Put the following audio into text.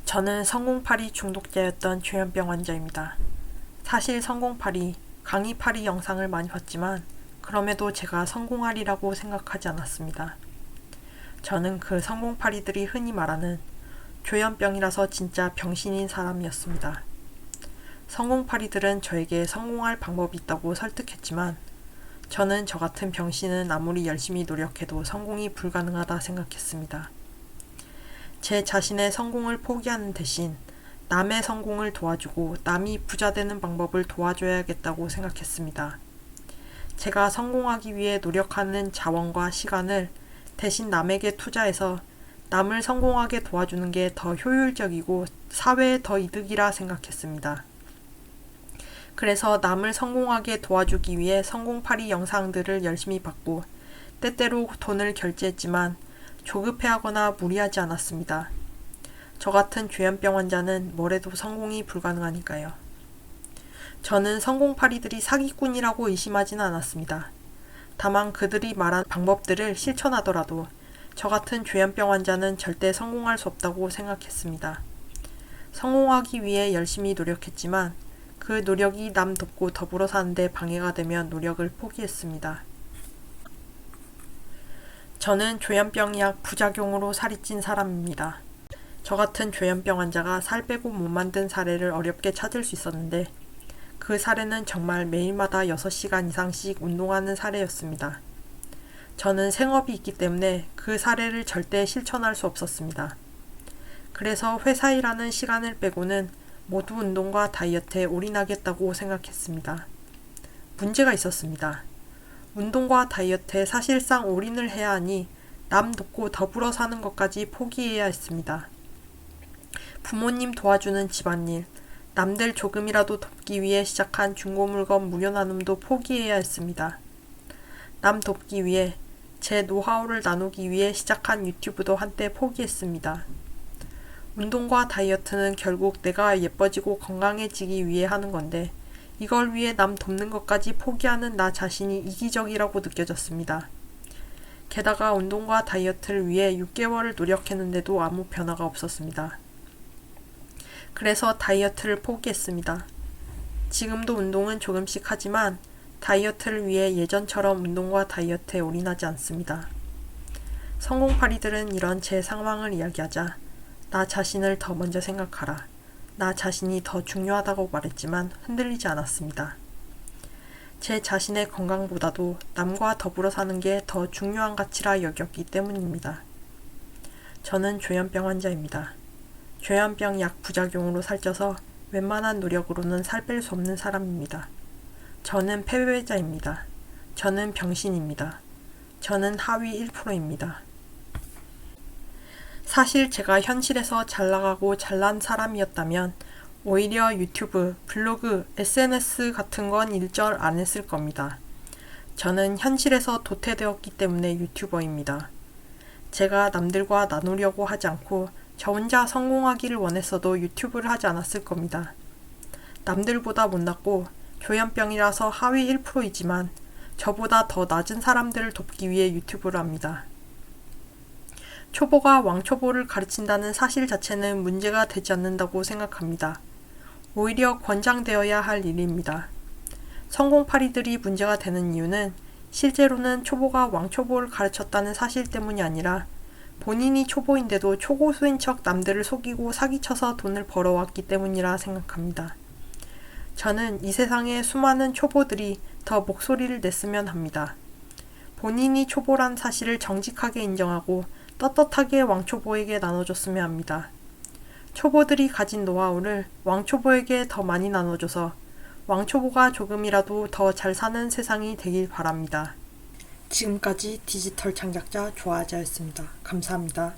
저는 성공파리 중독자였던 조현병 환자입니다. 사실 성공파리, 강의파리 영상을 많이 봤지만 그럼에도 제가 성공하리라고 생각하지 않았습니다. 저는 그 성공파리들이 흔히 말하는 조현병이라서 진짜 병신인 사람이었습니다. 성공파리들은 저에게 성공할 방법이 있다고 설득했지만 저는 저 같은 병신은 아무리 열심히 노력해도 성공이 불가능하다 생각했습니다. 제 자신의 성공을 포기하는 대신 남의 성공을 도와주고 남이 부자 되는 방법을 도와줘야겠다고 생각했습니다. 제가 성공하기 위해 노력하는 자원과 시간을 대신 남에게 투자해서 남을 성공하게 도와주는 게 더 효율적이고 사회에 더 이득이라 생각했습니다. 그래서 남을 성공하게 도와주기 위해 성공파리 영상들을 열심히 봤고 때때로 돈을 결제했지만 조급해하거나 무리하지 않았습니다. 저 같은 조현병 환자는 뭐래도 성공이 불가능하니까요. 저는 성공파리들이 사기꾼이라고 의심하지는 않았습니다. 다만 그들이 말한 방법들을 실천하더라도 저 같은 조현병 환자는 절대 성공할 수 없다고 생각했습니다. 성공하기 위해 열심히 노력했지만 그 노력이 남 돕고 더불어 사는데 방해가 되면 노력을 포기했습니다. 저는 조현병 약 부작용으로 살이 찐 사람입니다. 저 같은 조현병 환자가 살 빼고 못 만든 사례를 어렵게 찾을 수 있었는데 그 사례는 정말 매일마다 6시간 이상씩 운동하는 사례였습니다. 저는 생업이 있기 때문에 그 사례를 절대 실천할 수 없었습니다. 그래서 회사 일하는 시간을 빼고는 모두 운동과 다이어트에 올인하겠다고 생각했습니다. 문제가 있었습니다. 운동과 다이어트에 사실상 올인을 해야 하니 남 돕고 더불어 사는 것까지 포기해야 했습니다. 부모님 도와주는 집안일, 남들 조금이라도 돕기 위해 시작한 중고물건 무료 나눔도 포기해야 했습니다. 남 돕기 위해 제 노하우를 나누기 위해 시작한 유튜브도 한때 포기했습니다. 운동과 다이어트는 결국 내가 예뻐지고 건강해지기 위해 하는 건데 이걸 위해 남 돕는 것까지 포기하는 나 자신이 이기적이라고 느껴졌습니다. 게다가 운동과 다이어트를 위해 6개월을 노력했는데도 아무 변화가 없었습니다. 그래서 다이어트를 포기했습니다. 지금도 운동은 조금씩 하지만 다이어트를 위해 예전처럼 운동과 다이어트에 올인하지 않습니다. 성공파리들은 이런 제 상황을 이야기하자 나 자신을 더 먼저 생각하라. 나 자신이 더 중요하다고 말했지만 흔들리지 않았습니다. 제 자신의 건강보다도 남과 더불어 사는 게 더 중요한 가치라 여겼기 때문입니다. 저는 조현병 환자입니다. 조현병 약 부작용으로 살쪄서 웬만한 노력으로는 살 뺄 수 없는 사람입니다. 저는 패배자입니다. 저는 병신입니다. 저는 하위 1%입니다. 사실 제가 현실에서 잘나가고 잘난 사람이었다면 오히려 유튜브, 블로그, SNS 같은 건 일절 안 했을 겁니다. 저는 현실에서 도태되었기 때문에 유튜버입니다. 제가 남들과 나누려고 하지 않고 저 혼자 성공하기를 원했어도 유튜브를 하지 않았을 겁니다. 남들보다 못났고 조현병이라서 하위 1%이지만 저보다 더 낮은 사람들을 돕기 위해 유튜브를 합니다. 초보가 왕초보를 가르친다는 사실 자체는 문제가 되지 않는다고 생각합니다. 오히려 권장되어야 할 일입니다. 성공파리들이 문제가 되는 이유는 실제로는 초보가 왕초보를 가르쳤다는 사실 때문이 아니라 본인이 초보인데도 초고수인 척 남들을 속이고 사기쳐서 돈을 벌어왔기 때문이라 생각합니다. 저는 이 세상에 수많은 초보들이 더 목소리를 냈으면 합니다. 본인이 초보란 사실을 정직하게 인정하고 떳떳하게 왕초보에게 나눠줬으면 합니다. 초보들이 가진 노하우를 왕초보에게 더 많이 나눠줘서 왕초보가 조금이라도 더 잘 사는 세상이 되길 바랍니다. 지금까지 디지털 창작자 조아자였습니다. 감사합니다.